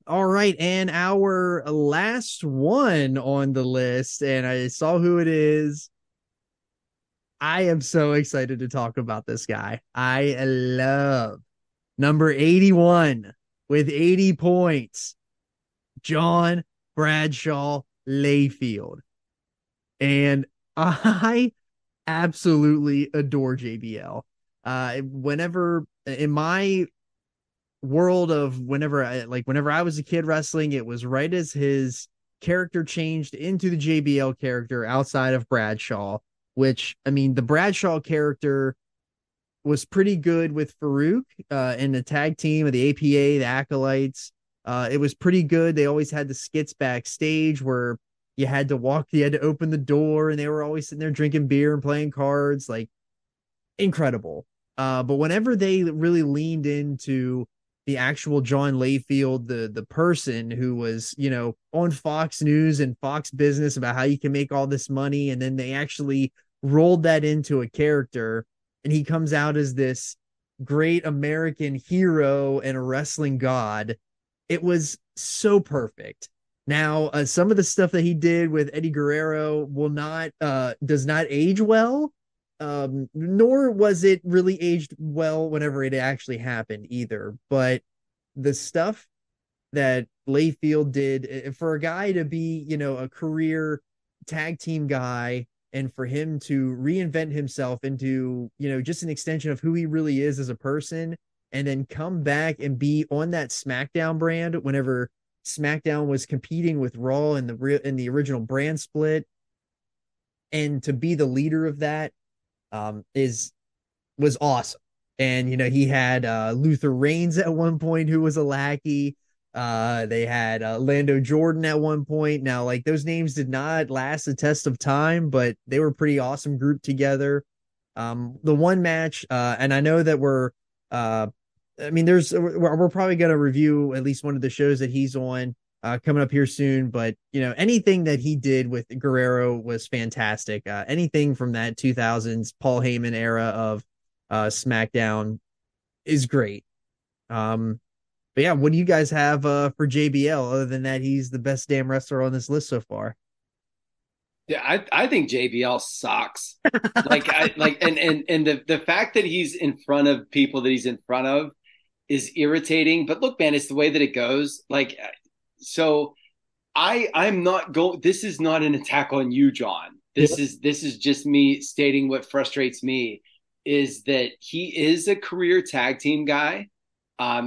All right, and our last one on the list, and I saw who it is. I am so excited to talk about this guy. I love number 81 with 80 points, John Bradshaw Layfield. And I absolutely adore JBL. Whenever in my world of whenever I was a kid wrestling, it was right as his character changed into the JBL character outside of Bradshaw, which I mean the Bradshaw character was pretty good with Farouk in the tag team of the APA, the Acolytes. It was pretty good. They always had the skits backstage where you had to open the door, and they were always sitting there drinking beer and playing cards. Like incredible. But whenever they really leaned into the actual John Layfield, the person who was, on Fox News and Fox Business about how you can make all this money, and then they actually rolled that into a character, and he comes out as this great American hero and a wrestling god. It was so perfect. Now, some of the stuff that he did with Eddie Guerrero will not does not age well, nor was it really aged well whenever it actually happened either. But the stuff that Layfield did for a guy to be, a career tag team guy, and for him to reinvent himself into, just an extension of who he really is as a person, and then come back and be on that Smackdown brand whenever SmackDown was competing with Raw in the original brand split, and to be the leader of that is was awesome. And he had Luther Reigns at one point, who was a lackey. They had Lando Jordan at one point. Now, like those names did not last the test of time, but they were pretty awesome grouped together. The one match, and I know that I mean, we're probably going to review at least one of the shows that he's on coming up here soon. But anything that he did with Guerrero was fantastic. Anything from that 2000s Paul Heyman era of SmackDown is great. But yeah, what do you guys have for JBL other than that he's the best damn wrestler on this list so far? Yeah, I think JBL sucks. And the fact that he's in front of people that he's in front of is irritating. But look, man, it's the way that it goes. So I'm not going. This is not an attack on you, John. Yeah. This is just me stating what frustrates me is that he is a career tag team guy.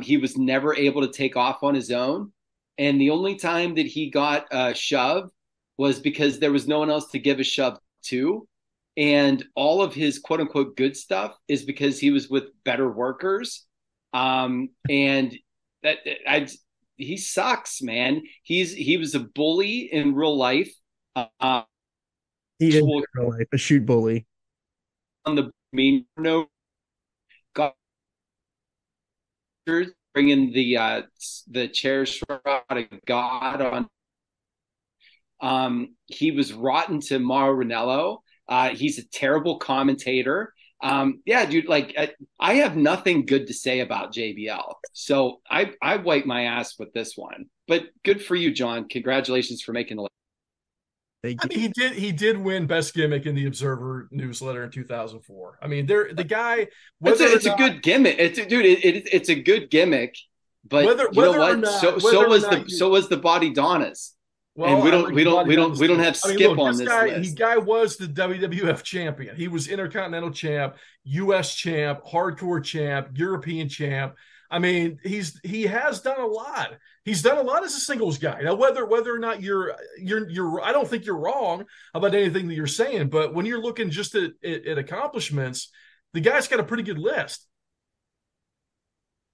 He was never able to take off on his own, and the only time that he got shoved was because there was no one else to give a shove to. And all of his quote unquote good stuff is because he was with better workers. And that he sucks, man. He was a bully in real life. Uh, He is in Actual real life a shoot bully. on the mean no bringing the chair shroud of God on. He was rotten to Mauro Ranello. He's a terrible commentator. Yeah, dude, I have nothing good to say about JBL. So I wipe my ass with this one. But good for you, John. Congratulations for making the list. Thank I you. mean, he did win Best Gimmick in the Observer newsletter in 2004. I mean, the guy, It's whether or a not good gimmick. It's a good gimmick. But whether you know whether or what? not whether or not you So was the Body Donnas. And well, I like Body Donna's we don't too. have I mean, Skip look, on this this guy, he list. guy was the WWF champion. He was Intercontinental champ, U.S. champ, Hardcore champ, European champ. I mean, he has done a lot. He's done a lot as a singles guy. Now, whether or not you're I don't think you're wrong about anything that you're saying, but when you're looking just at accomplishments, the guy's got a pretty good list.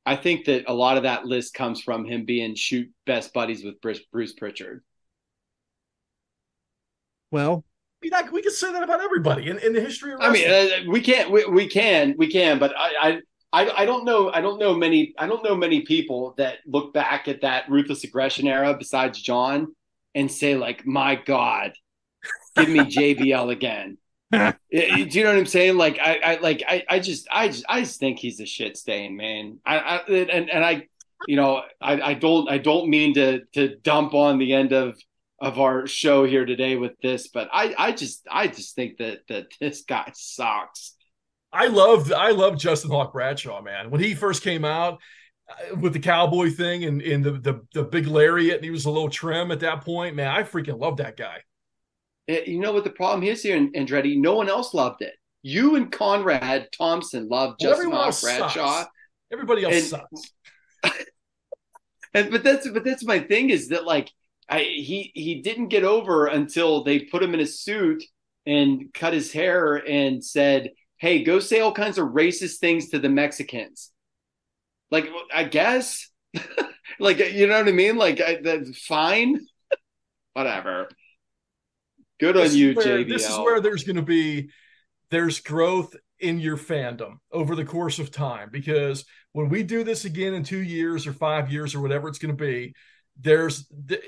I think that a lot of that list comes from him being shoot best buddies with Bruce Pritchard. I mean, we could say that about everybody in the history of I mean, wrestling. we can, but I don't know. I don't know many people that look back at that ruthless aggression era besides John and say like, my God, give me JBL again. Do you know what I'm saying? I just think he's a shit stain, man. I don't mean to dump on the end of our show here today with this, but I just think that this guy sucks. I love Justin Hawk Bradshaw, man. When he first came out with the cowboy thing and the big lariat, and he was a little trim at that point, man, I freaking love that guy. You know what the problem is here, Andretti? No one else loved it. You and Conrad Thompson loved Well, Justin everyone Hawk else Bradshaw, sucks. Everybody else and sucks. but that's my thing is that like he didn't get over until they put him in a suit and cut his hair and said, "Hey, go say all kinds of racist things to the Mexicans." Like, I guess, like, you know what I mean? Like, that's fine, whatever. Good on you, This is where JBL. there's growth in your fandom over the course of time, because when we do this again in 2 years or 5 years or whatever it's going to be,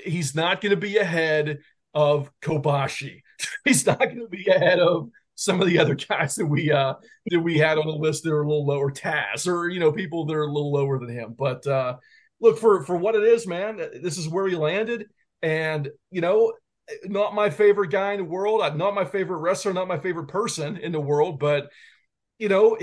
he's not going to be ahead of Kobashi. He's not going to be ahead of some of the other guys that we had on the list that are a little lower, Taz, or people that are a little lower than him. But look, for what it is, man, this is where he landed, and not my favorite guy in the world, not my favorite wrestler, not my favorite person in the world, but you know,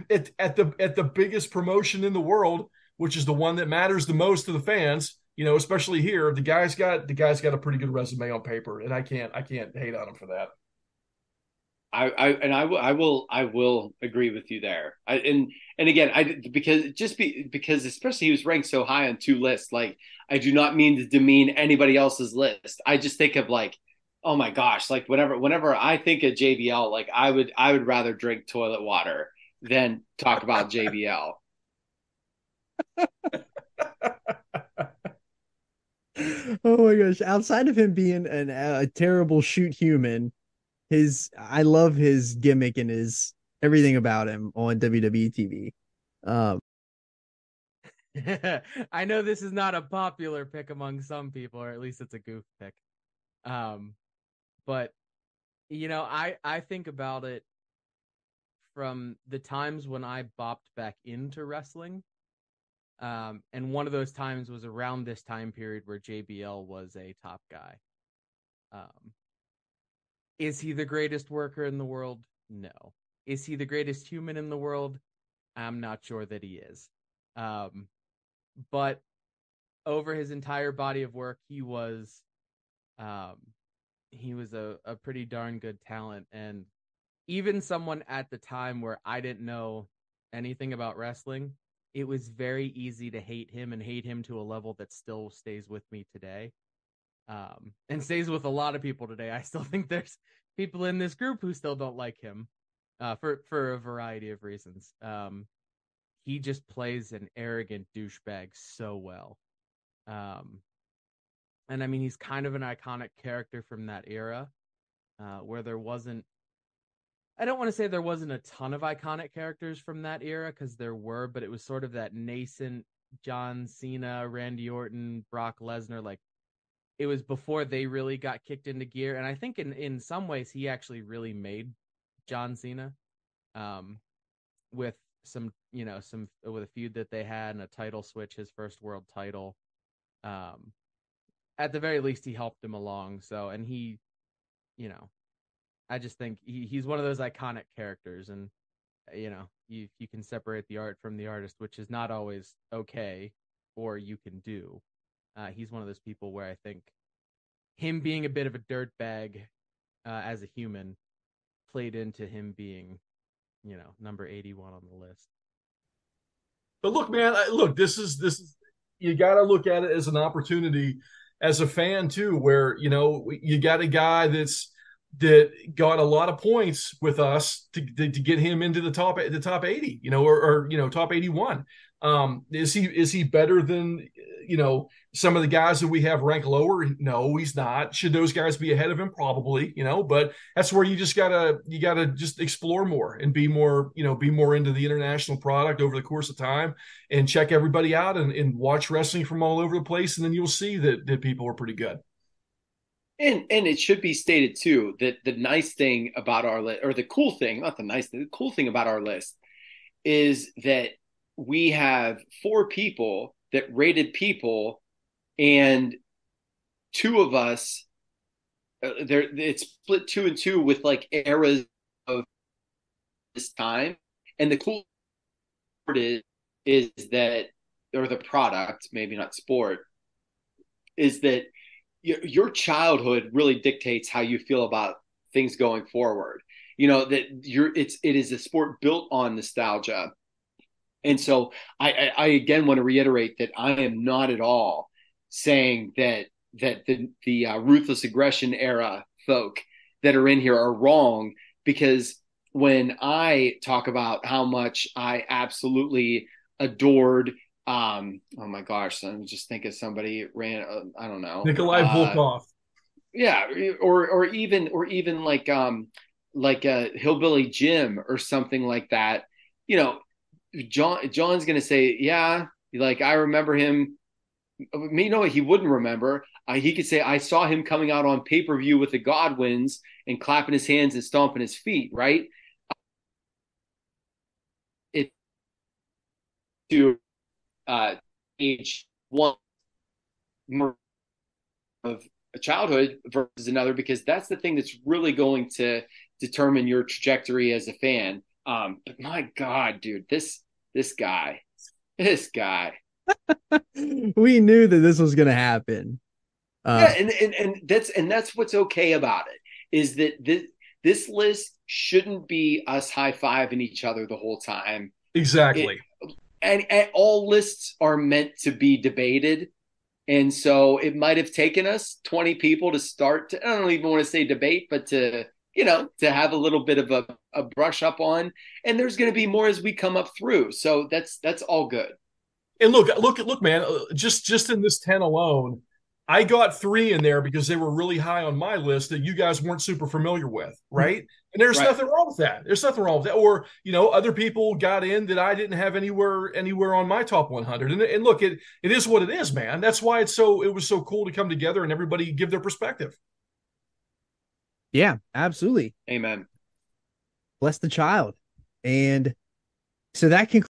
at the biggest promotion in the world, which is the one that matters the most to the fans, especially here, the guy's got a pretty good resume on paper, and I can't hate on him for that. I will agree with you there. And again, because especially he was ranked so high on two lists. Like, I do not mean to demean anybody else's list. I just think of like, oh my gosh, like whenever I think of JBL, like I would rather drink toilet water than talk about JBL. Oh my gosh! Outside of him being a terrible shoot human, I love his gimmick and his everything about him on WWE TV. Um, I know this is not a popular pick among some people, or at least it's a goof pick. Um, but I think about it from the times when I bopped back into wrestling. And one of those times was around this time period where JBL was a top guy. Um, is he the greatest worker in the world? No. Is he the greatest human in the world? I'm not sure that he is. But over his entire body of work, um, he was a pretty darn good talent. And even someone at the time where I didn't know anything about wrestling, it was very easy to hate him, and hate him to a level that still stays with me today. And stays with a lot of people today. I still think there's people in this group who still don't like him, for a variety of reasons. He just plays an arrogant douchebag so well. And I mean, he's kind of an iconic character from that era, where there wasn't. I don't want to say there wasn't a ton of iconic characters from that era, because there were, but it was sort of that nascent John Cena, Randy Orton, Brock Lesnar. Like, it was before they really got kicked into gear. And I think in some ways he actually really made John Cena, with with a feud that they had and a title switch, his first world title. At the very least, he helped him along. So, and he, I just think he's one of those iconic characters, and you can separate the art from the artist, which is not always okay, or you can do. He's one of those people where I think him being a bit of a dirtbag as a human played into him being, number 81 on the list. But look, man, this is you got to look at it as an opportunity as a fan too, where you got a guy that got a lot of points with us to get him into the top 80, or top 81. Is he better than some of the guys that we have ranked lower? No, he's not. Should those guys be ahead of him? Probably, but that's where you gotta just explore more and be more into the international product over the course of time, and check everybody out, and watch wrestling from all over the place, and then you'll see that people are pretty good. And it should be stated too that the nice thing about our list, or the cool thing, not the nice thing, the cool thing about our list is that we have four people that rated people, and two of us, it's split 2 and 2 with like eras of this time. And the cool part is that, or the product, maybe not sport, is that your childhood really dictates how you feel about things going forward. That it is a sport built on nostalgia. And so I again want to reiterate that I am not at all saying that the ruthless aggression era folk that are in here are wrong, because when I talk about how much I absolutely adored, oh my gosh, I'm just thinking somebody ran, I don't know, Nikolai Volkov. Yeah, or even like a Hillbilly Jim or something like that. John's gonna say, yeah, like I remember him. What he wouldn't remember? He could say, I saw him coming out on pay-per-view with the Godwins and clapping his hands and stomping his feet, right? It to age one of a childhood versus another, because that's the thing that's really going to determine your trajectory as a fan. But my God, dude, this guy. We knew that this was going to happen. Yeah, and that's what's okay about it, is that this list shouldn't be us high-fiving each other the whole time. Exactly. And all lists are meant to be debated. And so it might have taken us 20 people to start to, I don't even want to say debate, but to have a little bit of a brush up on. And there's going to be more as we come up through. So that's all good. And look, man, just in this 10 alone, I got 3 in there because they were really high on my list that you guys weren't super familiar with, right? And there's nothing wrong with that. There's nothing wrong with that. Or, other people got in that I didn't have anywhere on my top 100. And look, it is what it is, man. That's why it was so cool to come together and everybody give their perspective. Yeah, absolutely. Amen. Bless the child. And so that concludes